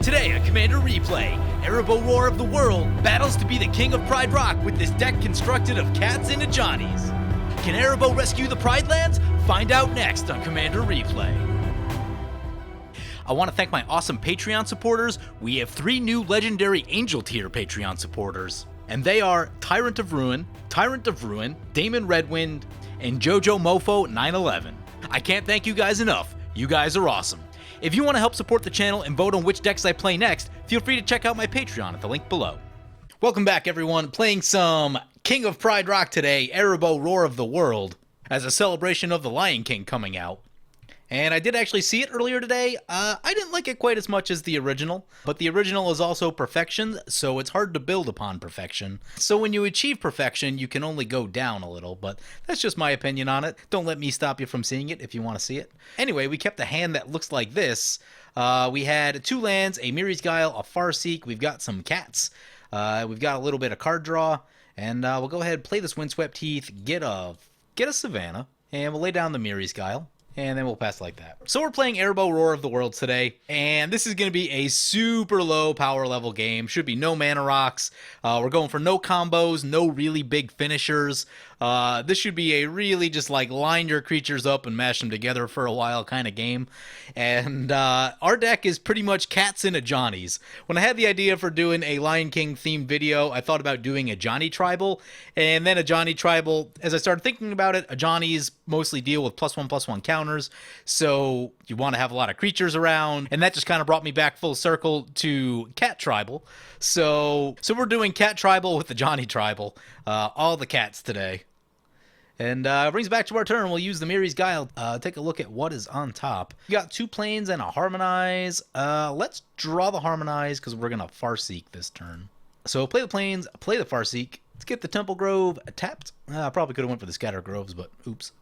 Today on Commander Replay, Arahbo Roar of the World battles to be the king of Pride Rock with this deck constructed of cats and Johnnies. Can Arahbo rescue the Pride Lands? Find out next on Commander Replay. I want to thank my awesome Patreon supporters. We have 3 new legendary Angel tier Patreon supporters. And they are Tyrant of Ruin, Damon Redwind, and Jojo Mofo 911. I can't thank you guys enough. You guys are awesome. If you want to help support the channel and vote on which decks I play next, feel free to check out my Patreon at the link below. Welcome back, everyone. Playing some King of Pride Rock today, Arahbo Roar of the World, as a celebration of the Lion King coming out. And I did actually see it earlier today. I didn't like it quite as much as the original, but the original is also perfection, so it's hard to build upon perfection. So when you achieve perfection, you can only go down a little, but that's just my opinion on it. Don't let me stop you from seeing it if you want to see it. Anyway, we kept a hand that looks like this. We had 2 lands, a Mirri's Guile, a Farseek. We've got some cats. We've got a little bit of card draw, and we'll go ahead and play this Windswept Heath, get a Savannah, and we'll lay down the Mirri's Guile. And then we'll pass like that. So we're playing Arahbo Roar of the World today, and this is going to be a super low power level game. Should be no mana rocks. We're going for no combos, no really big finishers. This should be a really just like line your creatures up and mash them together for a while kind of game. And our deck is pretty much cats and Johnnies. When I had the idea for doing a Lion King themed video, I thought about doing a Johnny tribal, and then a Johnny tribal. As I started thinking about it, a Johnnies mostly deal with +1/+1 counters, so you want to have a lot of creatures around, and that just kind of brought me back full circle to cat tribal. So we're doing cat tribal with the Johnny tribal, all the cats today. And brings back to our turn. We'll use the Mirri's Guile. Take a look at what is on top. We got 2 planes and a Harmonize. Let's draw the Harmonize because we're going to Farseek this turn. So play the planes, play the Farseek. Let's get the Temple Grove tapped. I probably could have went for the Scatter Groves, but oops.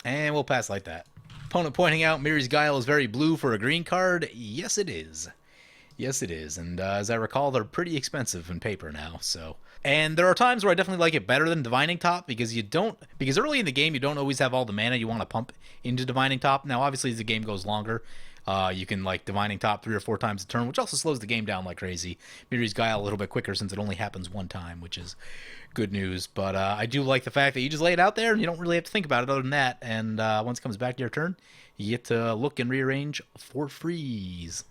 And we'll pass like that. Opponent pointing out Mirri's Guile is very blue for a green card. Yes, it is. Yes, it is. And as I recall, they're pretty expensive in paper now. And there are times where I definitely like it better than Divining Top because early in the game you don't always have all the mana you want to pump into Divining Top. Now, obviously, as the game goes longer, you can like Divining Top 3 or 4 times a turn, which also slows the game down like crazy. Mirri's Guile a little bit quicker since it only happens 1 time, which is good news. But I do like the fact that you just lay it out there and you don't really have to think about it other than that. And once it comes back to your turn, you get to look and rearrange for freeze.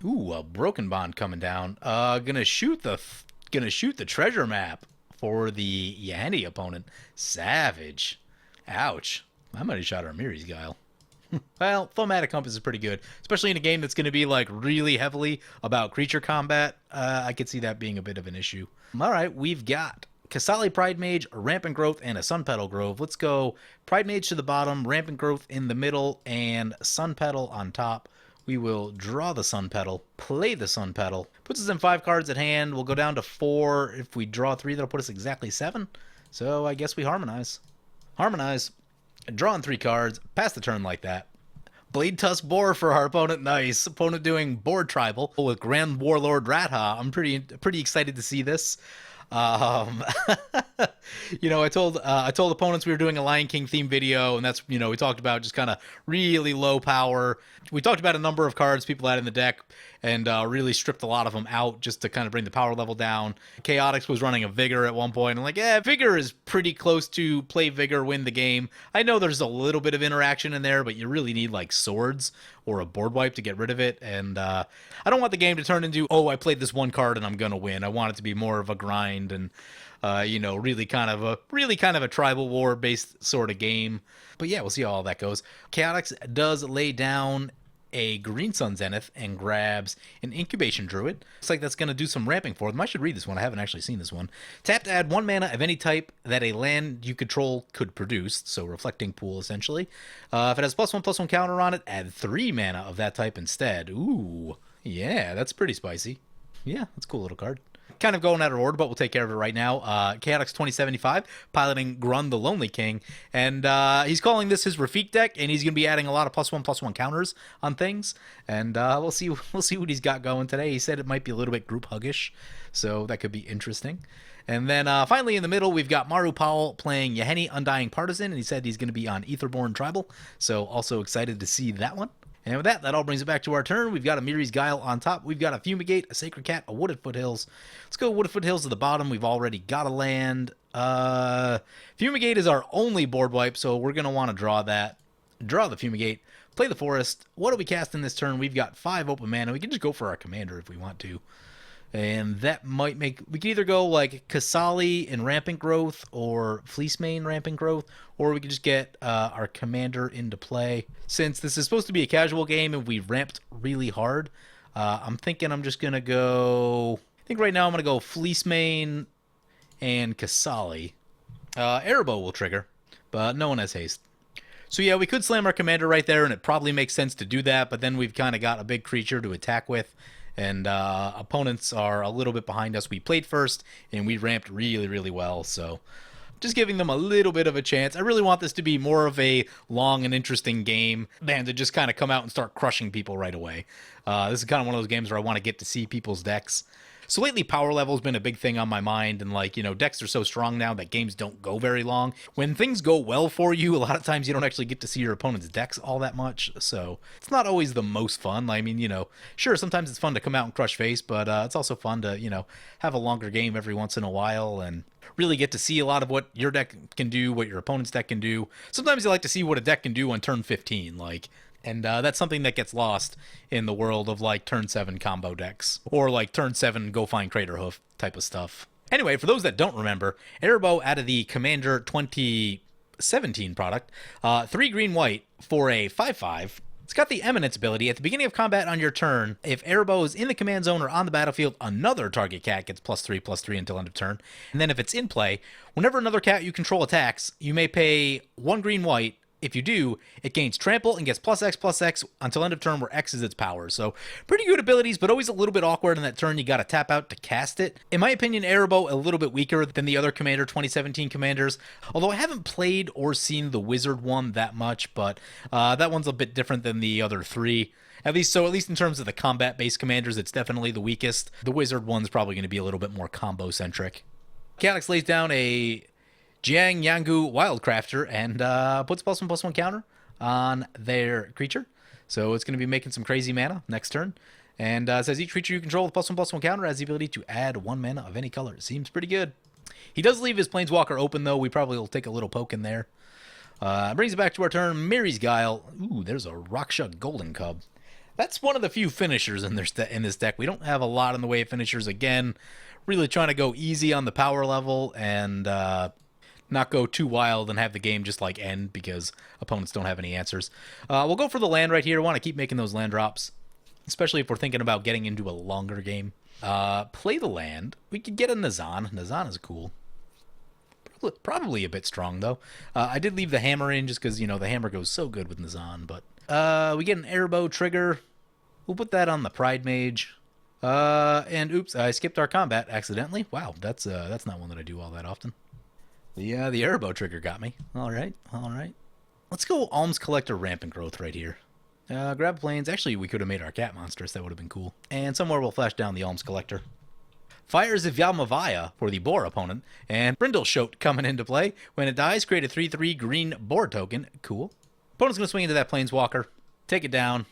Ooh, a Broken Bond coming down. Gonna shoot the treasure map for the Yahenni opponent. Savage. Ouch. I might have shot our Mirri's Guile. Well, Fomatic Compass is pretty good, especially in a game that's going to be like really heavily about creature combat. I could see that being a bit of an issue. All right, we've got Kasali Pride Mage, a Rampant Growth, and a Sun Petal Grove. Let's go Pride Mage to the bottom, Rampant Growth in the middle, and Sun Petal on top. We will draw the Sun Petal, play the Sun Petal. Puts us in 5 cards at hand. We'll go down to 4. If we draw 3, that'll put us exactly 7. So I guess we Harmonize. Harmonize. Drawing 3 cards. Pass the turn like that. Blade Tusk Boar for our opponent. Nice. Opponent doing Boar Tribal with Grand Warlord Ratha. I'm pretty excited to see this. You know, I told opponents we were doing a Lion King themed video, and that's, you know, we talked about just kind of really low power. We talked about a number of cards people had in the deck and really stripped a lot of them out just to kind of bring the power level down. Chaotix was running a Vigor at one point. I'm like, yeah, Vigor is pretty close to play Vigor, win the game. I know there's a little bit of interaction in there, but you really need like swords or a board wipe to get rid of it. And I don't want the game to turn into, oh, I played this 1 card and I'm gonna win. I want it to be more of a grind and you know, really kind of a tribal war based sort of game. But yeah, we'll see how all that goes. Chaotix does lay down a Green Sun Zenith and grabs an Incubation Druid. Looks like that's going to do some ramping for them. I should read this one. I haven't actually seen this one. Tap to add 1 mana of any type that a land you control could produce. So Reflecting Pool, essentially. If it has +1/+1 counter on it, add 3 mana of that type instead. Ooh, yeah, that's pretty spicy. Yeah, that's a cool little card. Kind of going out of order, but we'll take care of it right now. Chaotix 2075, piloting Grunn the Lonely King, and he's calling this his Rafik deck, and he's going to be adding a lot of +1/+1 counters on things, and we'll see what he's got going today. He said it might be a little bit group huggish, so that could be interesting. And then finally in the middle, we've got Maru Powell playing Yahenni Undying Partisan, and he said he's going to be on Aetherborn Tribal, so also excited to see that one. And with that, that all brings it back to our turn. We've got a Miri's Guile on top. We've got a Fumigate, a Sacred Cat, a Wooded Foothills. Let's go Wooded Foothills to the bottom. We've already got a land. Fumigate is our only board wipe, so we're going to want to draw that. Draw the Fumigate. Play the Forest. What do we cast in this turn? We've got 5 open mana. We can just go for our commander if we want to. And that might make... We can either go like Kasali and Rampant Growth or Fleecemane Rampant Growth, or we could just get our commander into play. Since this is supposed to be a casual game and we ramped really hard, I'm thinking I'm just going to go... I think right now I'm going to go Fleecemane and Kasali. Arahbo will trigger, but no one has haste. So yeah, we could slam our commander right there, and it probably makes sense to do that, but then we've kind of got a big creature to attack with. And opponents are a little bit behind us. We played first, and we ramped really, really well. So just giving them a little bit of a chance. I really want this to be more of a long and interesting game than to just kind of come out and start crushing people right away. This is kind of one of those games where I want to get to see people's decks. So lately, power level has been a big thing on my mind, and like, you know, decks are so strong now that games don't go very long. When things go well for you, a lot of times you don't actually get to see your opponent's decks all that much, so it's not always the most fun. I mean, you know, sure, sometimes it's fun to come out and crush face, but it's also fun to, you know, have a longer game every once in a while and really get to see a lot of what your deck can do, what your opponent's deck can do. Sometimes you like to see what a deck can do on turn 15, like... And that's something that gets lost in the world of, like, turn 7 combo decks. Or, like, turn 7 go find Craterhoof type of stuff. Anyway, for those that don't remember, Arahbo out of the Commander 2017 product, 3 green-white for a 5/5. It's got the Eminence ability. At the beginning of combat on your turn, if Arahbo is in the command zone or on the battlefield, another target cat gets +3/+3 until end of turn. And then if it's in play, whenever another cat you control attacks, you may pay 1 green-white. If you do, it gains trample and gets +X/+X until end of turn, where X is its power. So pretty good abilities, but always a little bit awkward in that turn. You got to tap out to cast it. In my opinion, Arahbo a little bit weaker than the other Commander 2017 commanders, although I haven't played or seen the Wizard one that much, but that one's a bit different than the other 3. At least in terms of the combat-based commanders, it's definitely the weakest. The Wizard one's probably going to be a little bit more combo-centric. Chaotix lays down a Jiang Yangu Wildcrafter and puts +1/+1 counter on their creature. So it's going to be making some crazy mana next turn. And says each creature you control with +1/+1 counter has the ability to add 1 mana of any color. It seems pretty good. He does leave his Planeswalker open, though. We probably will take a little poke in there. Brings it back to our turn. Miri's Guile. Ooh, there's a Raksha Golden Cub. That's one of the few finishers in this deck. We don't have a lot in the way of finishers. Again, really trying to go easy on the power level and... not go too wild and have the game just like end because opponents don't have any answers. We'll go for the land right here. Want to keep making those land drops, especially if we're thinking about getting into a longer game. Play the land. We could get a Nazan. Nazan is cool. Probably a bit strong, though. I did leave the hammer in just because, you know, the hammer goes so good with Nazan. But we get an Arahbo trigger. We'll put that on the Pride Mage. And oops, I skipped our combat accidentally. Wow, that's not one that I do all that often. The Arahbo trigger got me. All right. Let's go Alms Collector Rampant Growth right here. Grab planes. Actually, we could have made our cat monsters. That would have been cool. And somewhere we'll flash down the Alms Collector. Fires of Yalmavaya for the Boar opponent. And Brindleshote coming into play. When it dies, create a 3/3 green Boar token. Cool. Opponent's going to swing into that Planeswalker. Take it down.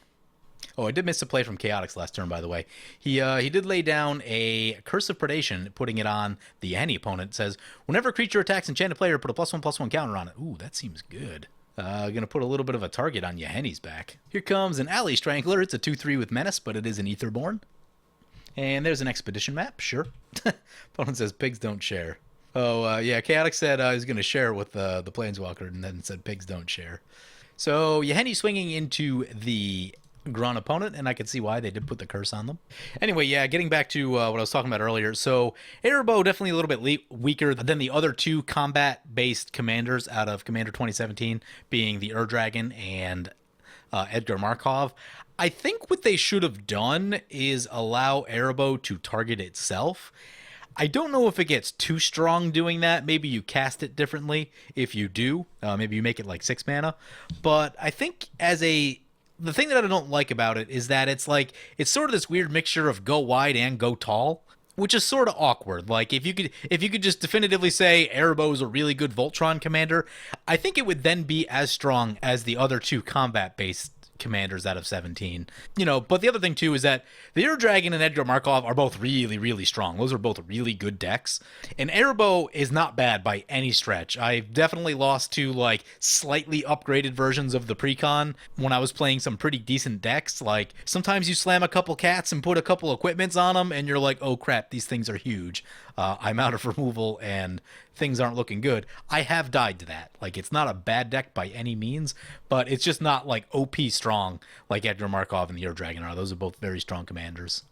Oh, I did miss a play from Chaotix last turn, by the way. He did lay down a Curse of Predation, putting it on the Yahenni opponent. It says, whenever a creature attacks enchanted player, put a +1/+1 counter on it. Ooh, that seems good. Gonna put a little bit of a target on Yahenni's back. Here comes an Alley Strangler. It's a 2/3 with Menace, but it is an Aetherborn. And there's an Expedition map, sure. Opponent says, pigs don't share. Oh, yeah, Chaotix said he was going to share with the Planeswalker, and then said pigs don't share. So Yahenni swinging into the Grunn opponent, and I can see why they did put the curse on them. Anyway, yeah, getting back to what I was talking about earlier. So Arahbo definitely a little bit weaker than the other 2 combat-based commanders out of Commander 2017, being the Ur-Dragon and Edgar Markov. I think what they should have done is allow Arahbo to target itself. I don't know if it gets too strong doing that. Maybe you cast it differently if you do. Maybe you make it like 6 mana. But I think the thing that I don't like about it is that it's sort of this weird mixture of go wide and go tall, which is sort of awkward. Like if you could just definitively say Arahbo is a really good Voltron commander, I think it would then be as strong as the other 2 combat-based commanders out of 17. You know, but the other thing too is that the Air Dragon and Edgar Markov are both really, really strong. Those are both really good decks. And Arahbo is not bad by any stretch. I've definitely lost to like slightly upgraded versions of the Precon when I was playing some pretty decent decks. Like sometimes you slam a couple cats and put a couple equipments on them and you're like, oh crap, these things are huge. I'm out of removal and things aren't looking good. I have died to that. Like, it's not a bad deck by any means, but it's just not like OP strong like Edgar Markov and the Air Dragon are. Those are both very strong commanders.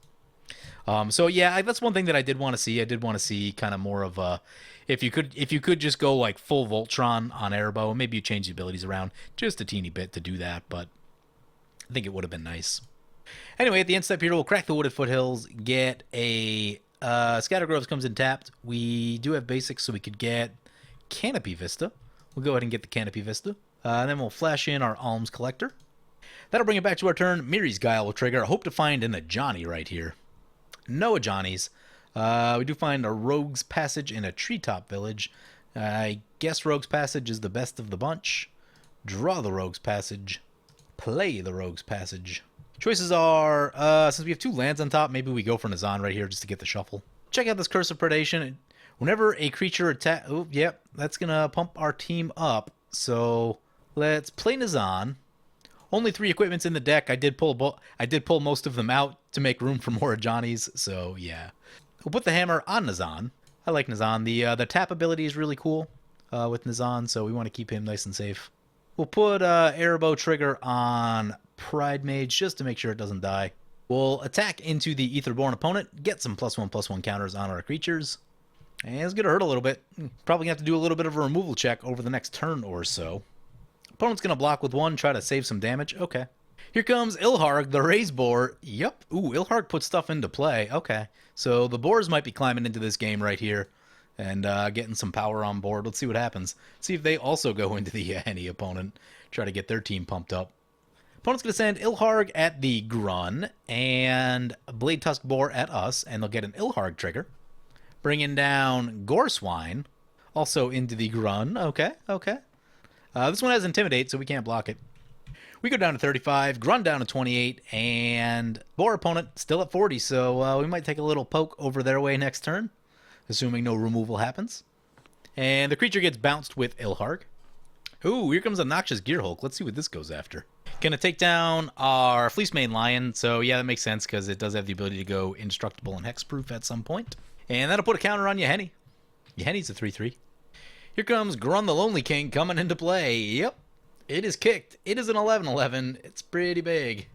So yeah, that's one thing that I did want to see. I did want to see kind of more of a, if you could just go like full Voltron on Arahbo, maybe you change the abilities around just a teeny bit to do that, but I think it would have been nice. Anyway, at the end step here, we'll crack the Wooded Foothills, get a Scattergroves comes in tapped. We do have basics, so we could get Canopy Vista. We'll go ahead and get the Canopy Vista. And then we'll flash in our Alms Collector. That'll bring it back to our turn. Miri's Guile will trigger. I hope to find an Ajani right here. No Ajanis. We do find a Rogue's Passage in a Treetop Village. I guess Rogue's Passage is the best of the bunch. Draw the Rogue's Passage. Play the Rogue's Passage. Choices are, since we have 2 lands on top, maybe we go for Nazan right here just to get the shuffle. Check out this Curse of Predation. Whenever a creature attack... Oh, yep, that's going to pump our team up. So let's play Nazan. Only 3 equipments in the deck. I did pull most of them out to make room for more Ajani's. So, yeah. We'll put the hammer on Nazan. I like Nazan. The tap ability is really cool with Nazan, so we want to keep him nice and safe. We'll put Arahbo trigger on Pride Mage just to make sure it doesn't die. We'll attack into the Aetherborn opponent, get some +1/+1 counters on our creatures. And it's going to hurt a little bit. Probably going to have to do a little bit of a removal check over the next turn or so. Opponent's going to block with 1, try to save some damage. Okay. Here comes Ilharg, the Raise Boar. Yep. Ooh, Ilharg puts stuff into play. Okay. So the Boars might be climbing into this game right here and getting some power on board. Let's see what happens. See if they also go into the any opponent. Try to get their team pumped up. Opponent's going to send Ilharg at the Grunn and Blade Tusk Boar at us, and they'll get an Ilharg trigger. Bringing down Goreswine, also into the Grunn. Okay, okay. This one has Intimidate, so we can't block it. We go down to 35, Grunn down to 28, and Boar opponent still at 40, so we might take a little poke over their way next turn, assuming no removal happens. And the creature gets bounced with Ilharg. Ooh, here comes a Noxious Gearhulk. Let's see what this goes after. Gonna take down our Fleecemane Lion, so yeah, that makes sense because it does have the ability to go indestructible and hexproof at some point. And that'll put a counter on Yahenni. Yahenni's a 3/3. Here comes Grunn the Lonely King coming into play. Yep, it is kicked. It is an 11/11. It's pretty big.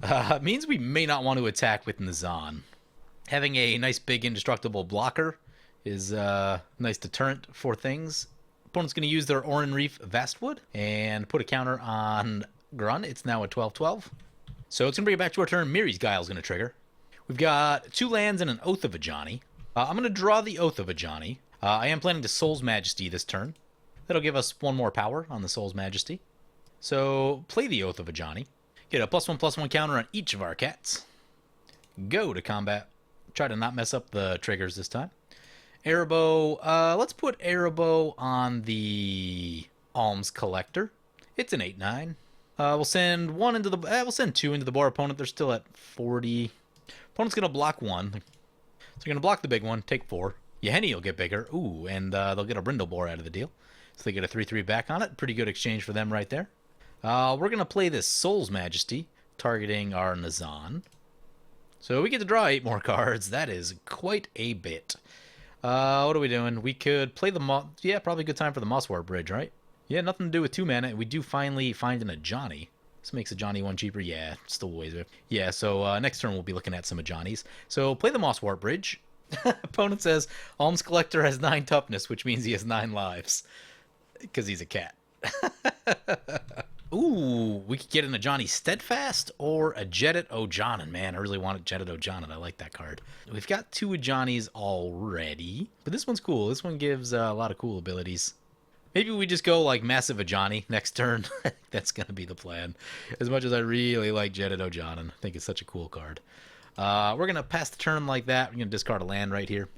It means we may not want to attack with Nazan. Having a nice big indestructible blocker is a nice deterrent for things. Opponent's going to use their Oran Reef Vastwood and put a counter on Grunn. It's now a 12/12. So it's going to bring it back to our turn. Miri's Guile is going to trigger. We've got 2 lands and an Oath of Ajani. I'm going to draw the Oath of Ajani. I am planning to Soul's Majesty this turn. That'll give us 1 more power on the Soul's Majesty. So play the Oath of Ajani. Get a +1/+1 counter on each of our cats. Go to combat. Try to not mess up the triggers this time. Arahbo, let's put Arahbo on the Alms Collector. It's an 8/9. We'll send 1 into the. We'll send 2 into the Boar opponent. They're still at 40. Opponent's gonna block 1, so you're gonna block the big one. Take 4. Yahenni will get bigger. Ooh, and they'll get a Brindle Boar out of the deal, so they get a 3/3 back on it. Pretty good exchange for them right there. We're gonna play this Soul's Majesty, targeting our Nazan. So we get to draw 8 more cards. That is quite a bit. What are we doing? We could play the yeah, probably a good time for the Mosswart Bridge, right? Yeah, nothing to do with 2 mana. We do finally find an Ajani. This makes Ajani 1 cheaper. Yeah, still ways away. Yeah, so next turn we'll be looking at some Ajanis. So play the Mosswart Bridge. Opponent says Alms Collector has 9 toughness, which means he has 9 lives. Because he's a cat. Ooh, we could get an Ajani Steadfast or a Jedit Ojanen. Man, I really wanted Jedit Ojanen. I like that card. We've got 2 Ajanis already, but this one's cool. This one gives a lot of cool abilities. Maybe we just go like Massive Ajani next turn. That's going to be the plan. As much as I really like Jedit Ojanen. I think it's such a cool card. We're going to pass the turn like that. We're going to discard a land right here.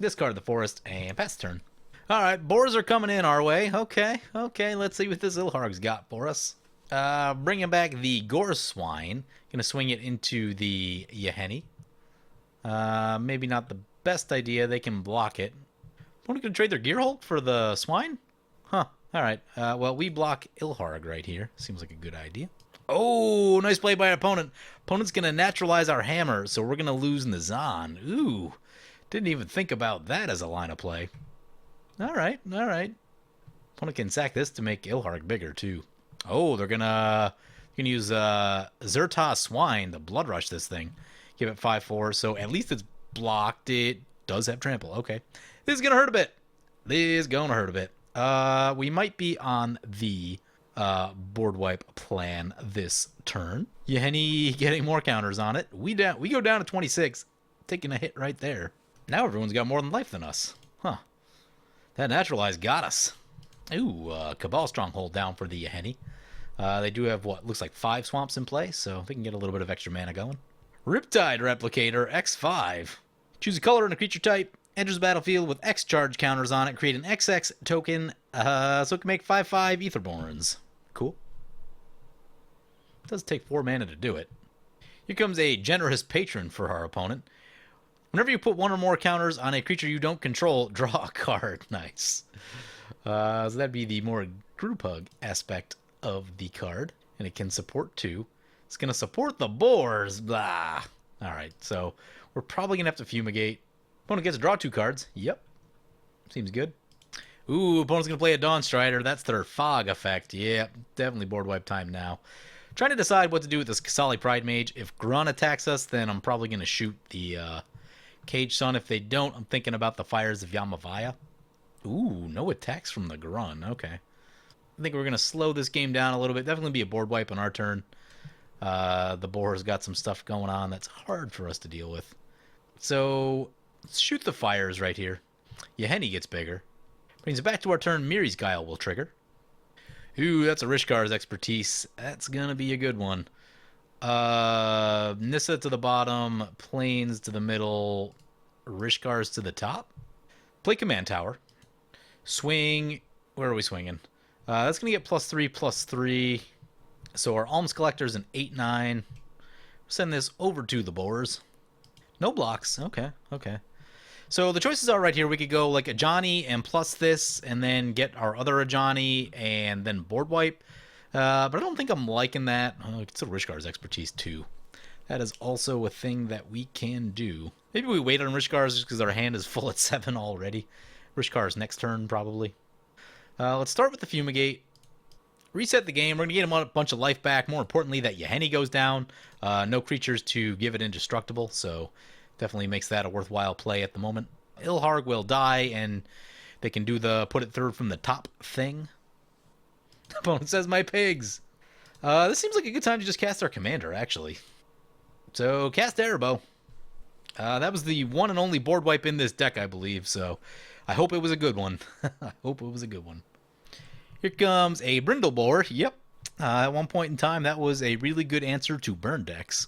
Discard the forest and pass the turn. All right, Boars are coming in our way. Okay, let's see what this Ilharg's got for us. Bringing back the Gore Swine. Gonna swing it into the Yeheni. Maybe not the best idea. They can block it. Want to trade their Gear Hulk for the Swine? Huh. Alright. Well, we block Ilharg right here. Seems like a good idea. Oh, nice play by our opponent. Opponent's going to naturalize our hammer, so we're going to lose Nazan. Ooh. Didn't even think about that as a line of play. Alright, alright. Opponent can sack this to make Ilharg bigger, too. Oh, they're going to use Zerta Swine to Blood Rush this thing. Give it 5-4, so at least it's blocked. It does have trample. Okay. This is going to hurt a bit. This is going to hurt a bit. We might be on the board wipe plan this turn. Yeheni getting more counters on it. We go down to 26, taking a hit right there. Now everyone's got more than life than us. Huh. That naturalize got us. Ooh, Cabal Stronghold down for the Yeheni. They do have what looks like 5 swamps in play, so they can get a little bit of extra mana going. Riptide Replicator X5. Choose a color and a creature type. Enters the battlefield with X charge counters on it. Create an XX token so it can make 5/5 Aetherborns. Cool. It does take 4 mana to do it. Here comes a Generous Patron for our opponent. Whenever you put 1 or more counters on a creature you don't control, draw a card. Nice. So that'd be the more group hug aspect of the card. And it can support 2. It's going to support the Boars. Blah. Alright, so we're probably going to have to Fumigate. Opponent gets to draw 2 cards. Yep. Seems good. Ooh, opponent's going to play a Dawn Strider. That's their Fog effect. Yep, definitely board wipe time now. Trying to decide what to do with this Kasali Pride Mage. If Grunn attacks us, then I'm probably going to shoot the Cage Sun. If they don't, I'm thinking about the Fires of Yamavaya. Ooh, no attacks from the Grunn. Okay. I think we're going to slow this game down a little bit. Definitely be a board wipe on our turn. The Boar's got some stuff going on that's hard for us to deal with. So let's shoot the fires right here. Yeheni gets bigger. Brings it back to our turn. Miri's Guile will trigger. Ooh, that's a Rishkar's Expertise. That's going to be a good one. Nissa to the bottom. Plains to the middle. Rishkar's to the top. Play Command Tower. Swing. Where are we swinging? That's going to get +3/+3. So our Alms Collector's an 8/9. Send this over to the Boars. No blocks. Okay, okay. So the choices are right here. We could go like a Johnny and plus this, and then get our other Johnny and then board wipe. But I don't think I'm liking that. It's a Rishkar's Expertise too. That is also a thing that we can do. Maybe we wait on Rishkar's just because our hand is full at 7 already. Rishkar's next turn probably. Let's start with the Fumigate. Reset the game. We're going to get him a bunch of life back. More importantly, that Yeheni goes down. No creatures to give it indestructible, so definitely makes that a worthwhile play at the moment. Ilharg will die, and they can do the put it third from the top thing. Opponent says, my pigs. This seems like a good time to just cast our commander, actually. So, cast Arahbo. That was the one and only board wipe in this deck, I believe, so I hope it was a good one. I hope it was a good one. Here comes a Brindle Boar. Yep. At one point in time, that was a really good answer to burn decks.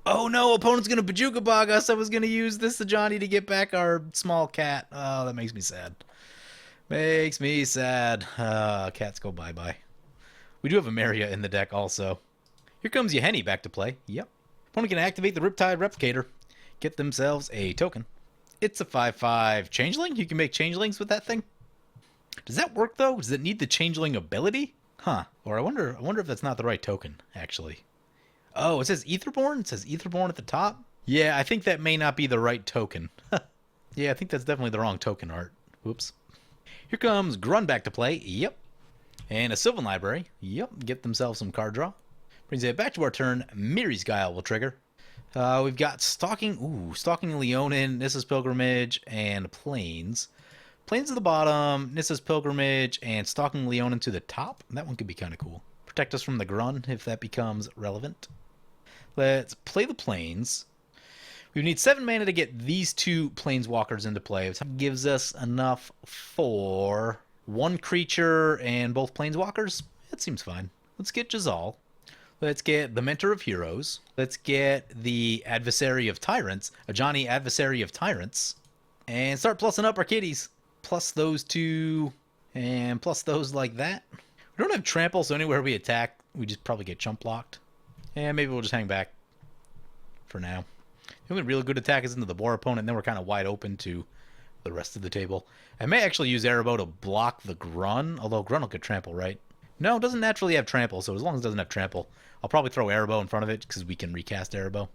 Oh no, opponent's going to Bajuka Bog us. I was going to use this to Johnny to get back our small cat. Oh, that makes me sad. Makes me sad. Cats go bye-bye. We do have a Maria in the deck also. Here comes Yeheni back to play. Yep. Opponent can activate the Riptide Replicator. Get themselves a token. It's a 5/5 Changeling. You can make Changelings with that thing. Does that work, though? Does it need the Changeling ability? Huh. Or I wonder if that's not the right token, actually. Oh, it says Aetherborn? It says Aetherborn at the top? Yeah, I think that may not be the right token. Yeah, I think that's definitely the wrong token art. Whoops. Here comes Grunn back to play. Yep. And a Sylvan Library. Yep. Get themselves some card draw. Brings it back to our turn. Miri's Guile will trigger. We've got Stalking Leonin, Nissa's Pilgrimage, and Plains. Plains to the bottom, Nissa's Pilgrimage, and Stalking Leonin to the top. That one could be kind of cool. Protect us from the Grunn if that becomes relevant. Let's play the Plains. We need 7 mana to get these 2 Planeswalkers into play. It gives us enough for 1 creature and both Planeswalkers. That seems fine. Let's get Jazal. Let's get the Mentor of Heroes. Let's get the Adversary of Tyrants, a Johnny Adversary of Tyrants. And start plussing up our kitties. Plus those 2, and plus those like that. We don't have Trample, so anywhere we attack, we just probably get chump blocked. And maybe we'll just hang back for now. The only real good attack is into the Boar opponent, and then we're kind of wide open to the rest of the table. I may actually use Arahbo to block the Grunn, although Grunn will get trample, right? No, it doesn't naturally have trample, so as long as it doesn't have trample, I'll probably throw Arahbo in front of it because we can recast Arahbo.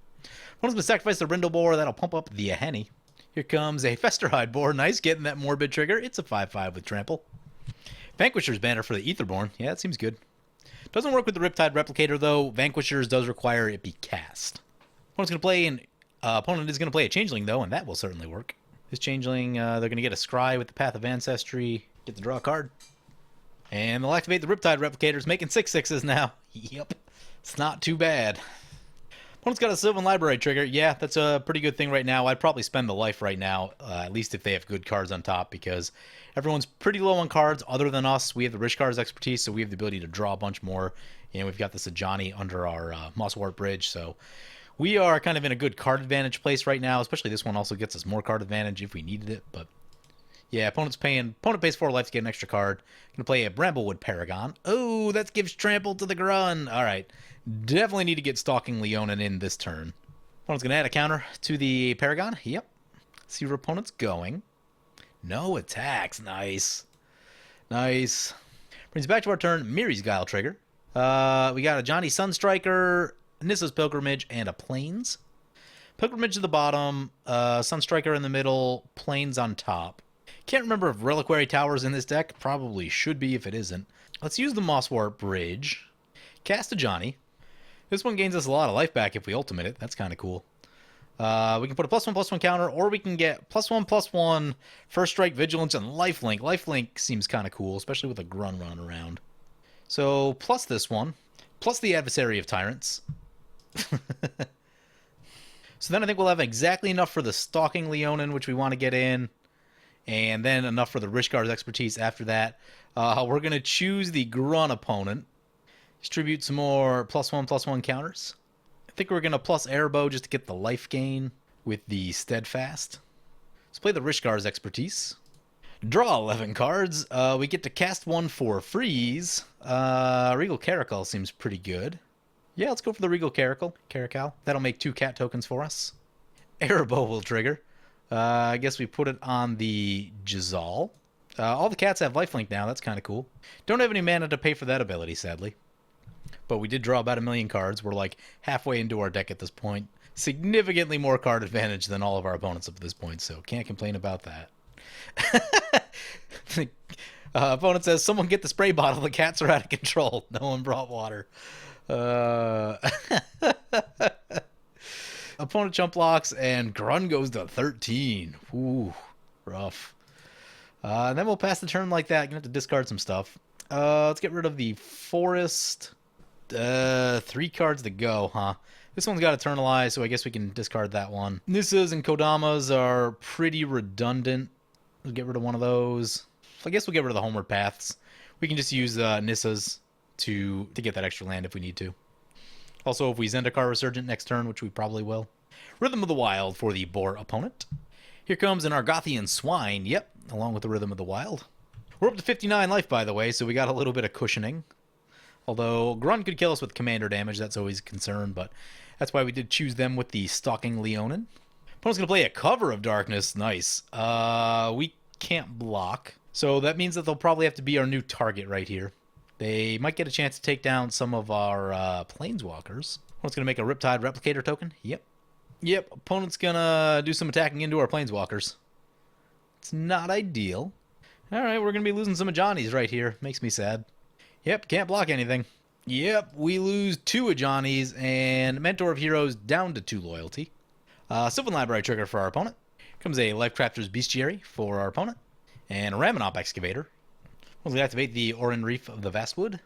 One's going to sacrifice the Rindle Boar. That'll pump up the Aheni. Here comes a Festerhide Boar. Nice, getting that Morbid trigger. It's a 5/5 with trample. Vanquisher's banner for the Aetherborn. Yeah, that seems good. Doesn't work with the Riptide Replicator, though. Vanquisher's does require it be cast. Opponent's going to play opponent is going to play a Changeling, though, and that will certainly work. This Changeling, they're going to get a Scry with the Path of Ancestry. Get the draw card. And they'll activate the Riptide Replicators, making 6/6s now. Yep. It's not too bad. Opponent's got a Sylvan Library trigger. Yeah, that's a pretty good thing right now. I'd probably spend the life right now, at least if they have good cards on top, because everyone's pretty low on cards other than us. We have the Rishkar's expertise, so we have the ability to draw a bunch more. And we've got the Sajani under our Mosswort Bridge, so we are kind of in a good card advantage place right now, especially this one also gets us more card advantage if we needed it, but yeah, opponent pays 4 life to get an extra card. Gonna play a Bramblewood Paragon. Oh, that gives trample to the Grunn. Alright. Definitely need to get Stalking Leonin in this turn. Opponent's gonna add a counter to the Paragon. Yep. See where opponent's going. No attacks. Nice. Nice. Brings back to our turn. Miri's Guile trigger. We got a Johnny Sunstriker, Nissa's Pilgrimage, and a Plains. Pilgrimage at the bottom, Sunstriker in the middle, Plains on top. Can't remember if Reliquary Tower's in this deck. Probably should be if it isn't. Let's use the Mosswort Bridge. Cast a Johnny. This one gains us a lot of life back if we ultimate it. That's kind of cool. We can put a +1/+1 counter, or we can get +1/+1 First Strike, Vigilance, and Lifelink. Lifelink seems kind of cool, especially with a Grunn running around. So, plus this one. Plus the Adversary of Tyrants. So then I think we'll have exactly enough for the Stalking Leonin, which we want to get in. And then enough for the Rishkar's expertise after that. We're going to choose the Grunn opponent. Distribute some more +1/+1 counters. I think we're going to plus Arahbo just to get the life gain with the Steadfast. Let's play the Rishkar's expertise. Draw 11 cards. We get to cast one for freeze. Regal Caracal seems pretty good. Yeah, let's go for the Regal Caracal. That'll make 2 cat tokens for us. Arahbo will trigger. I guess we put it on the Jazal. All the cats have lifelink now. That's kind of cool. Don't have any mana to pay for that ability, sadly. But we did draw about 1 million cards. We're like halfway into our deck at this point. Significantly more card advantage than all of our opponents up to this point, so can't complain about that. Opponent says, someone get the spray bottle. The cats are out of control. No one brought water. Opponent jump blocks, and Grunn goes to 13. Ooh, rough. And then we'll pass the turn like that. Gonna have to discard some stuff. Let's get rid of the Forest. 3 cards to go, huh? This one's got Eternalize, so I guess we can discard that one. Nissas and Kodamas are pretty redundant. We'll get rid of one of those. I guess we'll get rid of the Homeward Paths. We can just use Nissas to get that extra land if we need to. Also, if we Zendikar Resurgent next turn, which we probably will. Rhythm of the Wild for the Boar opponent. Here comes an Argothian Swine, yep, along with the Rhythm of the Wild. We're up to 59 life, by the way, so we got a little bit of cushioning. Although Grunn could kill us with commander damage, that's always a concern, but that's why we did choose them with the Stalking Leonin. Opponent's going to play a Cover of Darkness, nice. We can't block, so that means that they'll probably have to be our new target right here. They might get a chance to take down some of our Planeswalkers. Opponent's going to make a Riptide Replicator token. Yep, opponent's going to do some attacking into our Planeswalkers. It's not ideal. Alright, we're going to be losing some of Johnny's right here. Makes me sad. Yep, can't block anything. Yep, we lose 2 of Johnny's, and Mentor of Heroes down to 2 loyalty. Sylvan Library trigger for our opponent. Comes a Lifecrafter's Bestiary for our opponent. And a Raminop Excavator. We'll activate the Oran Reef of the Vastwood.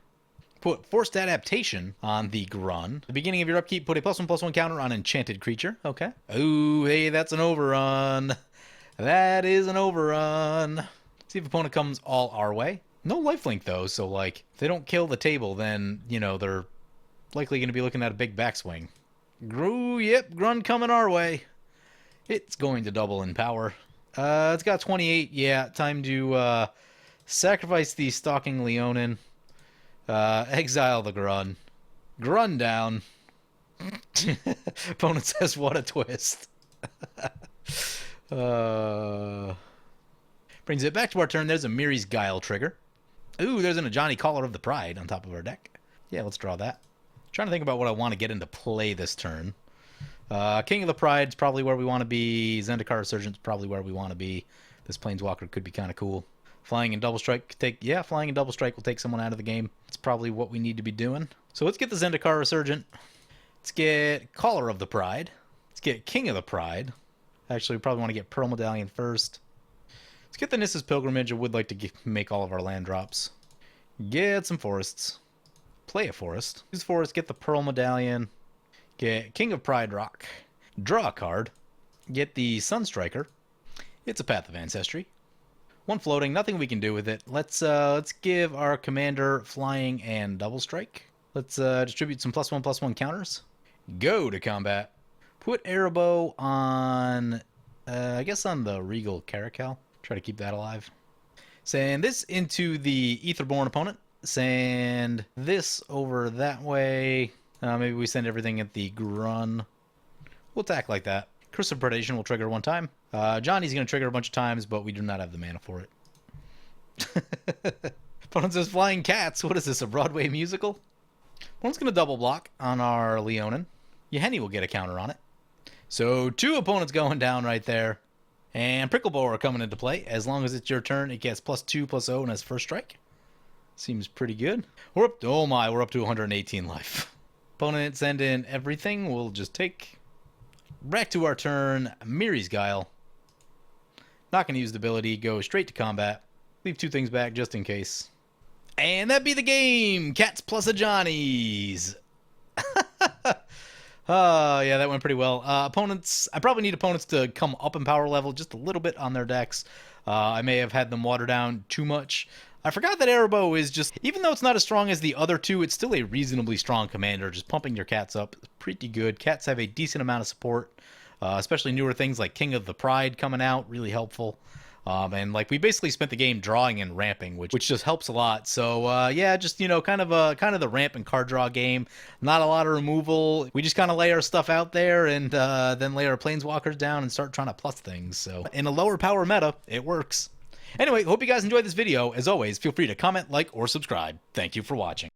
Put Forced Adaptation on the Grunn. At the beginning of your upkeep, put a +1/+1 counter on Enchanted Creature. Okay. Oh, hey, that's an overrun. That is an overrun. See if opponent comes all our way. No lifelink, though, so, like, if they don't kill the table, then, you know, they're likely going to be looking at a big backswing. Yep, Grunn coming our way. It's going to double in power. It's got 28. Yeah, time to sacrifice the Stalking Leonin. Exile the Grunn. Grunn down. Opponent says, what a twist. Brings it back to our turn. There's a Miri's Guile trigger. Ooh, there's an Ajani Caller of the Pride on top of our deck. Yeah, let's draw that. Trying to think about what I want to get into play this turn. King of the Pride's probably where we want to be. Zendikar Resurgent's probably where we want to be. This Planeswalker could be kind of cool. Flying and Double Strike Flying and Double Strike will take someone out of the game. It's probably what we need to be doing. So let's get the Zendikar Resurgent. Let's get Caller of the Pride. Let's get King of the Pride. Actually, we probably want to get Pearl Medallion first. Let's get the Nissa's Pilgrimage. I would like to make all of our land drops. Get some forests. Play a forest. Use forest, get the Pearl Medallion. Get King of Pride Rock. Draw a card. Get the Sunstriker. It's a Path of Ancestry. One floating, nothing we can do with it. Let's give our commander Flying and Double Strike. Let's distribute some +1/+1 counters. Go to combat. Put Arahbo on, I guess on the Regal Caracal. Try to keep that alive. Send this into the Aetherborn opponent. Send this over that way. Maybe we send everything at the Grunn. We'll attack like that. Curse of Predation will trigger one time. Johnny's going to trigger a bunch of times, but we do not have the mana for it. Opponent says Flying Cats. What is this, a Broadway musical? Opponent's going to double block on our Leonin. Yahenni will get a counter on it. So 2 opponents going down right there. And Prickle Boar coming into play. As long as it's your turn, it gets +2/+0 and has first strike. Seems pretty good. We're up to, oh my, we're up to 118 life. Opponent send in everything. We'll just take. Back to our turn. Miri's Guile. Not going to use the ability. Go straight to combat. Leave 2 things back just in case. And that be the game. Cats plus a Johnny's. Yeah, that went pretty well. Opponents, I probably need opponents to come up in power level just a little bit on their decks. I may have had them water down too much. I forgot that Arahbo is just, even though it's not as strong as the other 2, it's still a reasonably strong commander. Just pumping your cats up is pretty good. Cats have a decent amount of support, especially newer things like King of the Pride coming out, really helpful. And like we basically spent the game drawing and ramping, which just helps a lot. So yeah, just kind of the ramp and card draw game. Not a lot of removal. We just kind of lay our stuff out there and then lay our planeswalkers down and start trying to plus things. So in a lower power meta, it works. Anyway, hope you guys enjoyed this video. As always, feel free to comment, like, or subscribe. Thank you for watching.